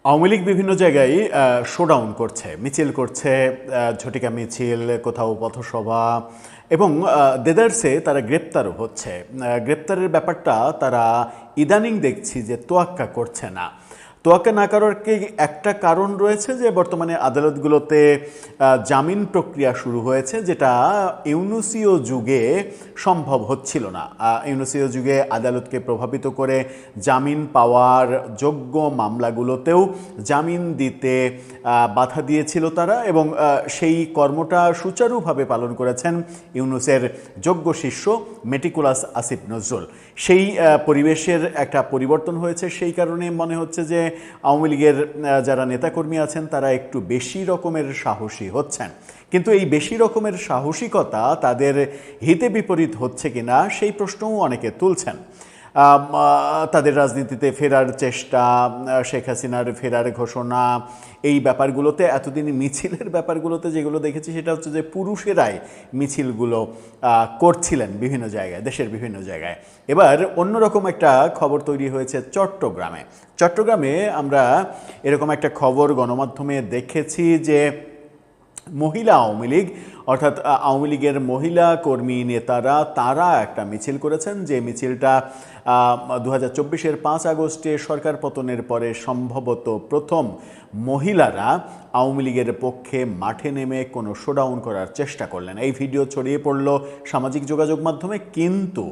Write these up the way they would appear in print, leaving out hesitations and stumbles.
আওয়ামী লীগ বিভিন্ন জায়গায় শোডাউন করছে, মিছিল করছে, ঝটিকা মিছিল, কোথাও পথসভা এবং দেদারসে তারা গ্রেপ্তারও হচ্ছে। গ্রেপ্তারের ব্যাপারটা তারা ইদানিং দেখছি যে তোয়াক্কা করছে না। তোয়াক্কা না করার কি একটা কারণ রয়েছে যে বর্তমানে আদালতগুলোতে জামিন প্রক্রিয়া শুরু হয়েছে, যেটা ইউনুসীয় যুগে সম্ভব হচ্ছিল না। ইউনুসীয় যুগে আদালতকে প্রভাবিত করে জামিন পাওয়ার যোগ্য মামলাগুলোতেও জামিন দিতে বাধা দিয়েছিল তারা, এবং সেই কর্মটা সুচারুভাবে পালন করেছেন ইউনুসের যোগ্য শিষ্য মেটিকুলাস আসিফ নজরুল। সেই পরিবেশের একটা পরিবর্তন হয়েছে, সেই কারণে মনে হচ্ছে যে আওয়ামী লীগের যারা নেতাকর্মী আছেন তারা একটু বেশি রকমের সাহসী হচ্ছেন। কিন্তু এই বেশি রকমের সাহসিকতা তাদের হিতে বিপরীত হচ্ছে কিনা সেই প্রশ্নও অনেকে তুলছেন। তাদের রাজনীতিতে ফেরার চেষ্টা, শেখ হাসিনার ফেরার ঘোষণা, এই ব্যাপারগুলোতে এতদিন মিছিলের ব্যাপারগুলোতে যেগুলো দেখেছি সেটা হচ্ছে যে পুরুষেরাই মিছিলগুলো করছিলেন বিভিন্ন জায়গায়, দেশের বিভিন্ন জায়গায়। এবার অন্যরকম একটা খবর তৈরি হয়েছে চট্টগ্রামে। চট্টগ্রামে আমরা এরকম একটা খবর গণমাধ্যমে দেখেছি যে মহিলা আওয়ামী লীগ, অর্থাৎ আওয়ামী লীগের মহিলা কর্মী নেতারা তারা একটা মিছিল করেছেন, যে মিছিলটা 2024-এর 5 আগস্টে সরকার পতনের পরে সম্ভবত প্রথম মহিলারা আওয়ামী লীগের পক্ষে মাঠে নেমে কোনো শোডাউন করার চেষ্টা করলেন। এই ভিডিও ছড়িয়ে পড়ল সামাজিক যোগাযোগ মাধ্যমে, কিন্তু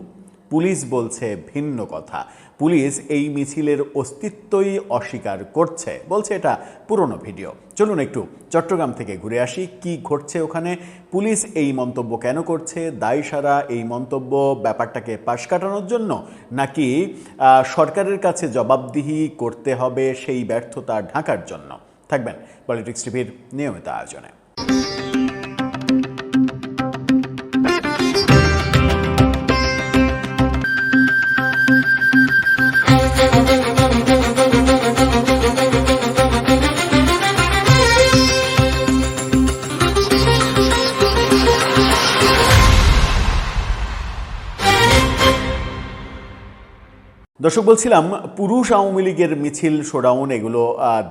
পুলিশ বলছে ভিন্ন কথা। পুলিশ এই মিছিলের অস্তিত্বই অস্বীকার করছে, বলছে এটা পুরনো ভিডিও। চলুন একটু চট্টগ্রাম থেকে ঘুরে আসি, কি ঘটছে ওখানে, পুলিশ এই মন্তব্য কেন করছে, দায় সারা এই মন্তব্য ব্যাপারটাকে পাশ কাটানোর জন্য, নাকি সরকারের কাছে জবাবদিহি করতে হবে সেই ব্যর্থতা ঢাকার জন্য। থাকবেন পলিটিক্স টিভির নিয়মিত আয়োজনে। দর্শক, বলছিলাম পুরুষ আওয়ামী লীগের মিছিল, শোডাউন এগুলো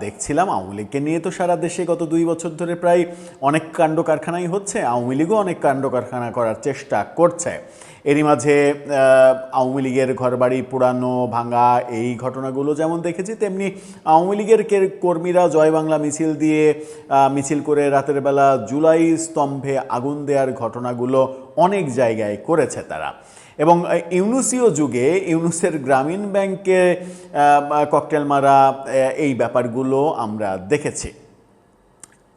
দেখছিলাম। আওয়ামী লীগকে নিয়ে তো সারা দেশে গত 2 বছর ধরে প্রায় অনেক কাণ্ড কারখানাই হচ্ছে, আওয়ামী লীগও অনেক কাণ্ড কারখানা করার চেষ্টা করছে। এরই মাঝে আওয়ামী লীগের ঘরবাড়ি পোড়ানো ভাঙা এই ঘটনাগুলো যেমন দেখেছি, তেমনি আওয়ামী লীগের কর্মীরা জয় বাংলা মিছিল করে রাতের বেলা জুলাই স্তম্ভে আগুন দেওয়ার ঘটনাগুলো অনেক জায়গায় করেছে তারা। এবং ইউনুসীয় যুগে ইউনুসের গ্রামীণ ব্যাংকে ককটেল মারা, এই ব্যাপারগুলো আমরা দেখেছি।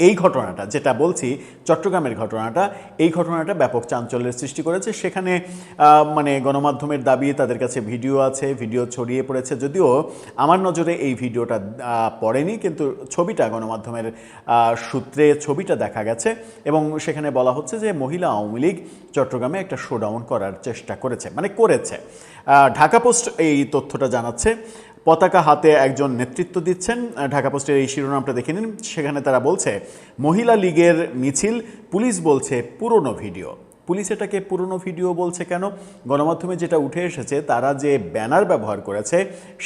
এই ঘটনাটা যেটা বলছি, চট্টগ্রামের ঘটনাটা, এই ঘটনাটা ব্যাপক চাঞ্চল্যের সৃষ্টি করেছে। সেখানে মানে গণমাধ্যমের দাবি তাদের কাছে ভিডিও আছে, ভিডিও ছড়িয়ে পড়েছে। যদিও আমার নজরে এই ভিডিওটা পড়েনি, কিন্তু ছবিটা গণমাধ্যমের সূত্রে ছবিটা দেখা গেছে, এবং সেখানে বলা হচ্ছে যে মহিলা আওয়ামী লীগ চট্টগ্রামে একটা শোডাউন করার চেষ্টা করেছে। ঢাকা পোস্ট এই তথ্যটা জানাচ্ছে। পতাকা হাতে একজন নেতৃত্ব দিচ্ছেন, ঢাকা পোস্টের এই শিরোনামটা দেখে নিন। সেখানে তারা বলছে মহিলা লীগের মিছিল, পুলিশ বলছে পুরনো ভিডিও। পুলিশ এটাকে পুরনো ভিডিও বলছে কেন? গণমাধ্যমে যেটা উঠে এসেছে, তারা যে ব্যানার ব্যবহার করেছে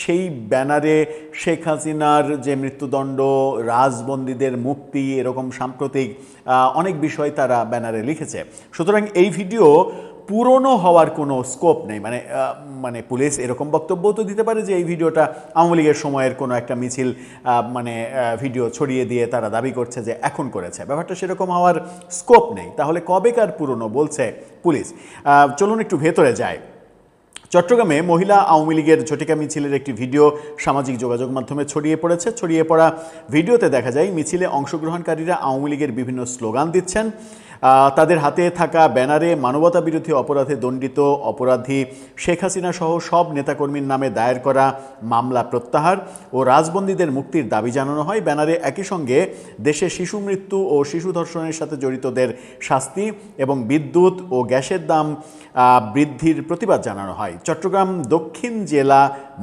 সেই ব্যানারে শেখ হাসিনার যে মৃত্যুদণ্ড, রাজবন্দীদের মুক্তি, এরকম সাম্প্রতিক অনেক বিষয় তারা ব্যানারে লিখেছে। সুতরাং এই ভিডিও পুরনো হওয়ার কোনো স্কোপ নেই। মানে পুলিশ এরকম বক্তব্য তো দিতে পারে যে এই ভিডিওটা আওয়ামী লীগের সময়ের কোনো একটা মিছিল ভিডিও ছড়িয়ে দিয়ে তারা দাবি করছে যে এখন করেছে। ব্যাপারটা সেরকম হওয়ার স্কোপ নেই। তাহলে কবেকার পুরনো বলছে পুলিশ? চলুন একটু ভেতরে যায়। চট্টগ্রামে মহিলা আওয়ামী লীগের ঝটিকা মিছিলের একটি ভিডিও সামাজিক যোগাযোগ মাধ্যমে ছড়িয়ে পড়েছে। ছড়িয়ে পড়া ভিডিওতে দেখা যায় মিছিলে অংশগ্রহণকারীরা আওয়ামী লীগের বিভিন্ন স্লোগান দিচ্ছেন। তাদের হাতে থাকা ব্যানারে মানবতা বিরোধী অপরাধে দণ্ডিত অপরাধী শেখ হাসিনা সহ সব নেতাকর্মীর নামে দায়ের করা মামলা প্রত্যাহার ও রাজবন্দীদের মুক্তির দাবি জানানো হয়। ব্যানারে একই সঙ্গে দেশে শিশু মৃত্যু ও শিশু ধর্ষণের সাথে জড়িতদের শাস্তি এবং বিদ্যুৎ ও গ্যাসের দাম বৃদ্ধির প্রতিবাদ জানানো হয়। চট্টগ্রাম দক্ষিণ জেলা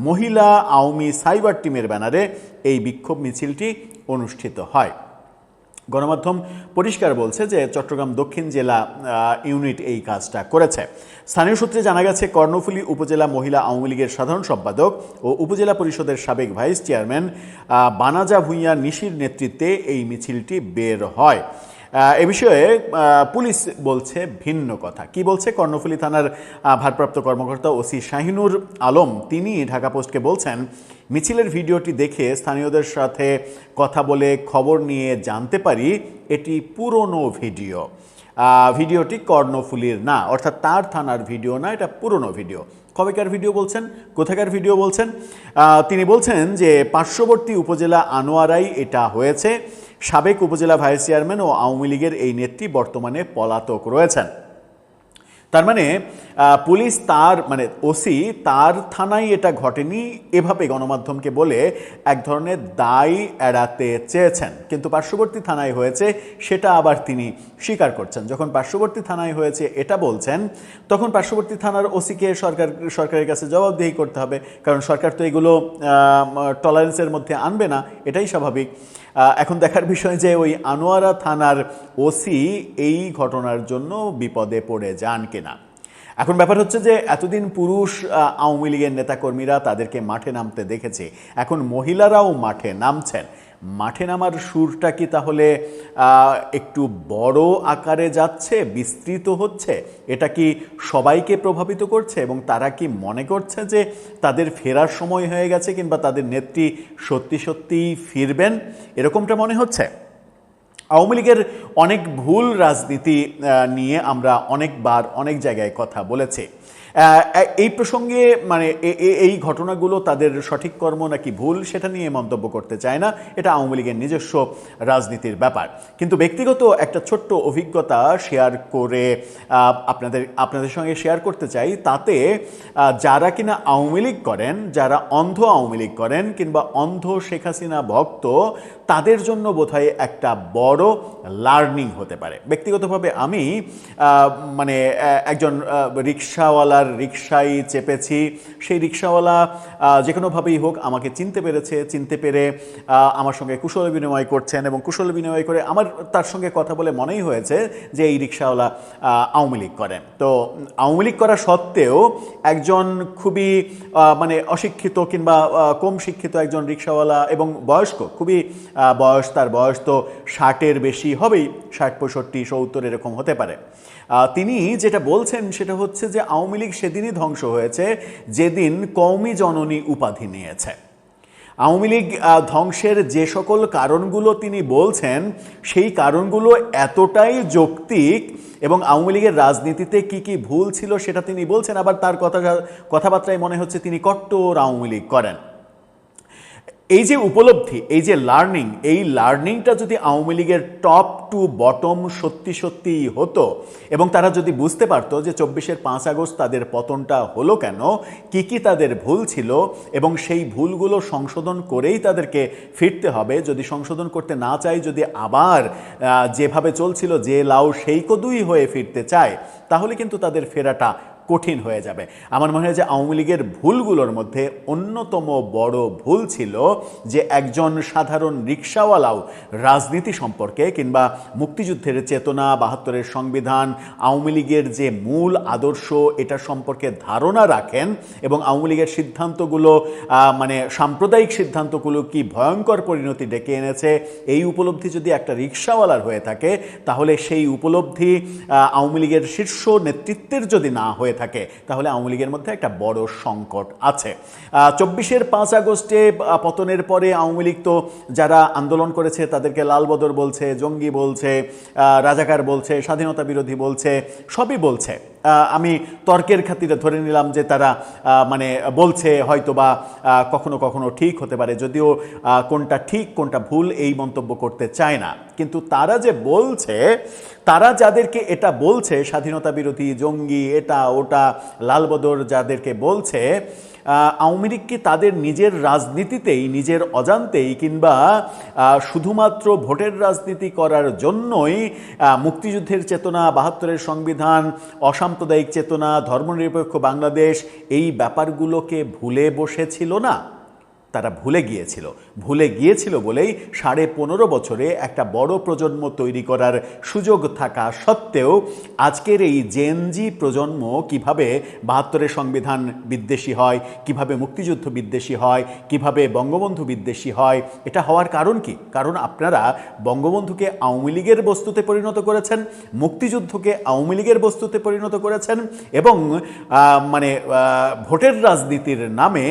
মহিলা আওয়ামী সাইবার টিমের ব্যানারে এই বিক্ষোভ মিছিলটি অনুষ্ঠিত হয়। গণমাধ্যম পরিষ্কার বলছে যে চট্টগ্রাম দক্ষিণ জেলা ইউনিট এই কাজটা করেছে। স্থানীয় সূত্রে জানা গেছে কর্ণফুলী উপজেলা মহিলা আওয়ামী লীগের সাধারণ সম্পাদক ও উপজেলা পরিষদের সাবেক ভাইস চেয়ারম্যান বানাজা ভূঁইয়া নিশির নেতৃত্বে এই মিছিলটি বের হয়। এ বিষয়ে পুলিশ বলছে ভিন্ন কথা। কি বলছে? কর্ণফুলী থানার ভারপ্রাপ্ত কর্মকর্তা ওসি শাহিনুর আলম তিনি ঢাকা পোস্টকে বলছেন, মিছিলের ভিডিওটি দেখে স্থানীয়দের সাথে কথা বলে খবর নিয়ে জানতে পারি এটি পুরনো ভিডিও। ভিডিওটি কর্ণফুলীর না, অর্থাৎ তার থানার ভিডিও না, এটা পুরনো ভিডিও। কবেকার ভিডিও বলছেন? কোথাকার ভিডিও বলছেন? তিনি বলছেন যে পার্শ্ববর্তী উপজেলা আনোয়ারাই এটা হয়েছে। সাবেক উপজেলা ভাইস চেয়ারম্যান ও আওয়ামী লীগের এই নেত্রী বর্তমানে পলাতক রয়েছেন। তার মানে পুলিশ ওসি তার থানায় এটা ঘটেনি এভাবে গণমাধ্যমকে বলে এক ধরনের দায় এড়াতে চেয়েছেন, কিন্তু পার্শ্ববর্তী থানায় হয়েছে সেটা আবার তিনি স্বীকার করছেন। যখন পার্শ্ববর্তী থানায় হয়েছে এটা বলছেন, তখন পার্শ্ববর্তী থানার ওসিকে সরকারের কাছে জবাবদিহি করতে হবে, কারণ সরকার তো এগুলো টলারেন্সের মধ্যে আনবে না, এটাই স্বাভাবিক। এখন দেখার বিষয় যে ওই আনোয়ারা থানার ওসি এই ঘটনার জন্য বিপদে পড়ে যান কিনা। এখন ব্যাপার হচ্ছে যে এতদিন পুরুষ আওয়ামী লীগের নেতাকর্মীরা তাদেরকে মাঠে নামতে দেখেছে, এখন মহিলারাও মাঠে নামছেন। মাঠে নামার সুরটা কি তাহলে একটু বড় আকারে যাচ্ছে, বিস্তৃত হচ্ছে? এটা কি সবাইকে প্রভাবিত করছে এবং তারা কি মনে করছে যে তাদের ফেরার সময় হয়ে গেছে, কিংবা তাদের নেত্রী সত্যি সত্যিই ফিরবেন, এরকমটা মনে হচ্ছে? আওয়ামী লীগের অনেক ভুল রাজনীতি নিয়ে আমরা অনেকবার অনেক জায়গায় কথা বলেছি। এই প্রসঙ্গে এই ঘটনাগুলো তাদের সঠিক কর্ম নাকি ভুল সেটা নিয়ে মন্তব্য করতে চায় না, এটা আওয়ামী লীগের নিজস্ব রাজনীতির ব্যাপার। কিন্তু ব্যক্তিগত একটা ছোট্ট অভিজ্ঞতা শেয়ার করে আপনাদের সঙ্গে শেয়ার করতে চাই। তাতে যারা কিনা আওয়ামী লীগ করেন, যারা অন্ধ আওয়ামী লীগ করেন কিংবা অন্ধ শেখ হাসিনা ভক্ত, তাদের জন্য বোধহয় একটা বড় লার্নিং হতে পারে। ব্যক্তিগতভাবে আমি একজন রিক্সাওয়ালার রিক্সায় চেপেছি। সেই রিক্সাওয়ালা যে কোনোভাবেই হোক আমাকে চিনতে পেরেছে, চিনতে পেরে আমার সঙ্গে কুশল বিনিময় করছেন, এবং কুশল বিনিময় করে আমার তার সঙ্গে কথা বলে মনেই হয়েছে যে এই রিক্সাওয়ালা আওয়ামী লীগ করেন। তো আওয়ামী লীগ করা সত্ত্বেও একজন খুবই অশিক্ষিত কিংবা কম শিক্ষিত একজন রিক্সাওয়ালা এবং বয়স্ক, খুবই তার বয়স তো 60-এর বেশি হবেই, 60, 65, 70 এরকম হতে পারে। তিনি যেটা বলছেন সেটা হচ্ছে যে আওয়ামী লীগ সেদিনই ধ্বংস হয়েছে যেদিন কওমি জননী উপাধি নিয়েছে। আওয়ামী লীগ ধ্বংসের যে সকল কারণগুলো তিনি বলছেন সেই কারণগুলো এতটাই যৌক্তিক, এবং আওয়ামী লীগের রাজনীতিতে কি কি ভুল ছিল সেটা তিনি বলছেন। আবার তার কথাবার্তায় মনে হচ্ছে তিনি কট্টর আওয়ামী লীগ করেন। এই যে উপলব্ধি, এই যে লার্নিং, এই লার্নিংটা যদি আওয়ামী লীগের টপ টু বটম সত্যি সত্যিই হতো, এবং তারা যদি বুঝতে পারতো যে 24-এর 5 আগস্ট তাদের পতনটা হলো কেন, কি কি তাদের ভুল ছিল, এবং সেই ভুলগুলো সংশোধন করেই তাদেরকে ফিরতে হবে। যদি সংশোধন করতে না চাই, যদি আবার যেভাবে চলছিল যে লাউ সেই কদুই হয়ে ফিরতে চায়, তাহলে কিন্তু তাদের ফেরাটা কঠিন হয়ে যাবে। আমার মনে হয় যে আওয়ামী লীগের ভুলগুলোর মধ্যে অন্যতম বড় ভুল ছিল যে একজন সাধারণ রিক্সাওয়ালাও রাজনীতি সম্পর্কে কিংবা মুক্তিযুদ্ধের চেতনা, 72-এর সংবিধান, আওয়ামী লীগের যে মূল আদর্শ এটা সম্পর্কে ধারণা রাখেন, এবং আওয়ামী লীগের সিদ্ধান্তগুলো সাম্প্রদায়িক সিদ্ধান্তগুলো কি ভয়ঙ্কর পরিণতি ডেকে এনেছে, এই উপলব্ধি যদি একটা রিক্সাওয়ালার হয়ে থাকে, তাহলে সেই উপলব্ধি আওয়ামী লীগের শীর্ষ নেতৃত্বের যদি না হয়ে থাকে, তাহলে আওয়ামী লীগের মধ্যে একটা বড় সংকট আছে। 24-এর 5 আগস্টে পতনের পরে আওয়ামী লীগ তো যারা আন্দোলন করেছে তাদেরকে লালবদর বলছে, জঙ্গি বলছে, রাজাকার বলছে, স্বাধীনতা বিরোধী বলছে, সবই বলছে। আমি তর্কের খাতিরে ধরে নিলাম যে তারা বলছে, হয়তোবা কখনো কখনো ঠিক হতে পারে, যদিও কোনটা ঠিক কোনটা ভুল এই মন্তব্য করতে চায় না। কিন্তু তারা যে বলছে, তারা যাদেরকে এটা বলছে, স্বাধীনতা বিরোধী, জঙ্গি, এটা ওটা, লালবদর যাদেরকে বলছে, আওয়ামী লীগ কি তাদের নিজের রাজনীতিতেই, নিজের অজান্তেই কিংবা শুধুমাত্র ভোটের রাজনীতি করার জন্যই মুক্তিযুদ্ধের চেতনা, 72-এর সংবিধান, অসাম্প্রদায়িক চেতনা, ধর্মনিরপেক্ষ বাংলাদেশ, এই ব্যাপারগুলোকে ভুলে বসেছিল না? তারা ভুলে গিয়েছিল বলেই 15.5 বছরে একটা বড় প্রজন্ম তৈরি করার সুযোগ থাকা সত্ত্বেও আজকের এই জেনজি প্রজন্ম কিভাবে 72-এর সংবিধান বিদ্বেষী হয়, কিভাবে মুক্তিযুদ্ধ বিদ্বেষী হয়, কিভাবে বঙ্গবন্ধু বিদ্বেষী হয়, এটা হওয়ার কারণ কি? কারণ আপনারা বঙ্গবন্ধুকে আওয়ামী লীগের বস্তুতে পরিণত করেছেন, মুক্তিযুদ্ধকে আওয়ামী লীগের বস্তুতে পরিণত করেছেন এবং ভোটের রাজনীতির নামে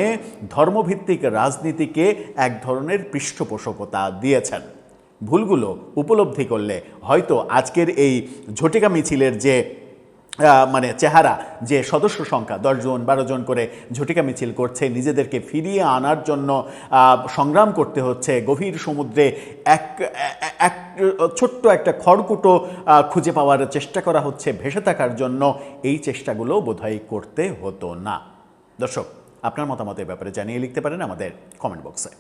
ধর্মভিত্তিক রাজনীতিকে এক ধরনের পৃষ্ঠপোষকতা দিয়েছেন। ভুলগুলো উপলব্ধি করলে হয়তো আজকের এই ঝটিকা মিছিলের যে চেহারা, যে সদস্য সংখ্যা 10 জন 12 জন করে ঝটিকা মিছিল করছে, নিজেদেরকে ফিরিয়ে আনার জন্য সংগ্রাম করতে হচ্ছে, গভীর সমুদ্রে এক ছোট্ট একটা খড়কুটো খুঁজে পাওয়ার চেষ্টা করা হচ্ছে ভেসে থাকার জন্য, এই চেষ্টাগুলো বোধহয় করতে হতো না। দর্শক, আপনার মতামতের ব্যাপারে জানিয়ে লিখতে পারেন আমাদের কমেন্ট বক্সে।